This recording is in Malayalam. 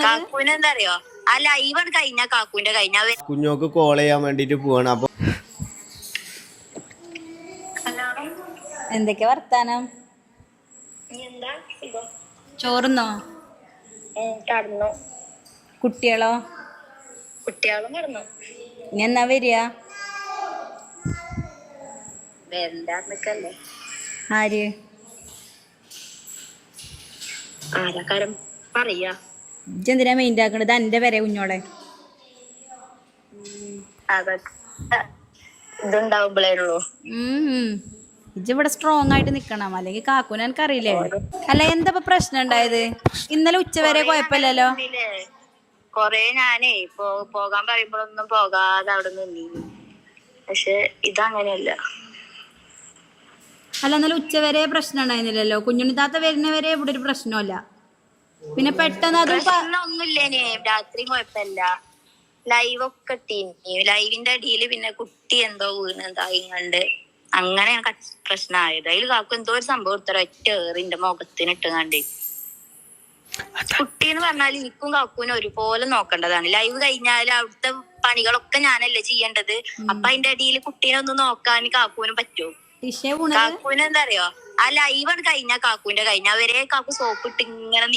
കാക്കൂന് എന്താ അറിയോ, ആ ലൈവ് കഴിഞ്ഞ കാക്കൂന്റെ കഴിഞ്ഞ കുഞ്ഞോക്ക് കോൾ ചെയ്യാൻ വേണ്ടിട്ട് പോവാണ്. അപ്പൊ എന്തൊക്കെയാ വർത്താനം? ചോറുന്നോ? കടന്നു. കുട്ടികളും കടന്നു. ഇനി എന്നാ വരിക? വരണ്ടാന്നൊക്കെയല്ലേ. ആര് ആരാക്കാരം പറയാ? ഇജ്ജെന്തിനാ മെയിൻ്റെ ആക്കണത്? എന്റെ വരെ കുഞ്ഞോളെ അതൊക്കെ ഇതുണ്ടാവുമ്പോഴേ ഉള്ളൂ. ഇജ്ജ് ഇവിടെ സ്ട്രോങ് ആയിട്ട് നിക്കണം, അല്ലെങ്കിൽ കാക്കൂനെ എനിക്കറിയില്ലേ. അല്ല, എന്താ പ്രശ്നം ഉണ്ടായത്? ഇന്നലെ ഉച്ചവരെ കുഴപ്പമില്ലല്ലോ. കൊറേ ഞാനേ പോകാൻ പറയുമ്പോഴൊന്നും പോകാതെ അവിടെ നിന്നിരുന്നു. പക്ഷെ ഇതങ്ങനെയല്ല. അല്ല, ഇന്നലെ ഉച്ചവരെ പ്രശ്നം ഉണ്ടായിരുന്നില്ലല്ലോ. കുഞ്ഞുണ്ണി താത്ത വരുന്നവരെ ഇവിടെ ഒരു പ്രശ്നമല്ല. പിന്നെ പെട്ടെന്ന് അത് ഒന്നുമില്ലേനെ. രാത്രി കുഴപ്പമില്ല. ലൈവ് ഒക്കെ ഇട്ടീനി. ലൈവിന്റെ അടിയില് പിന്നെ കുട്ടി എന്തോ വീണതായി കണ്ട് അങ്ങനെയാണ് പ്രശ്നമായത്. അതിൽ കാക്കു എന്തോ ഒരു സംഭവം എടുത്തോ ഒറ്റ ഏറിന്റെ മുഖത്തിന് ഇട്ട് കണ്ട്. കുട്ടീന്ന് പറഞ്ഞാൽ എനിക്കും കാക്കൂനും ഒരുപോലെ നോക്കേണ്ടതാണ്. ലൈവ് കഴിഞ്ഞാൽ അവിടുത്തെ പണികളൊക്കെ ഞാനല്ലേ ചെയ്യേണ്ടത്. അപ്പൊ അതിന്റെ അടിയിൽ കുട്ടീനെ ഒന്ന് നോക്കാൻ കാക്കൂനും പറ്റുമോ? കാക്കൂന് എന്താ അറിയോ, ആ ലൈവ് കഴിഞ്ഞ കാക്കൂന്റെ കഴിഞ്ഞ അവരെ കാക്കു സോപ്പിട്ട് ഇങ്ങനെ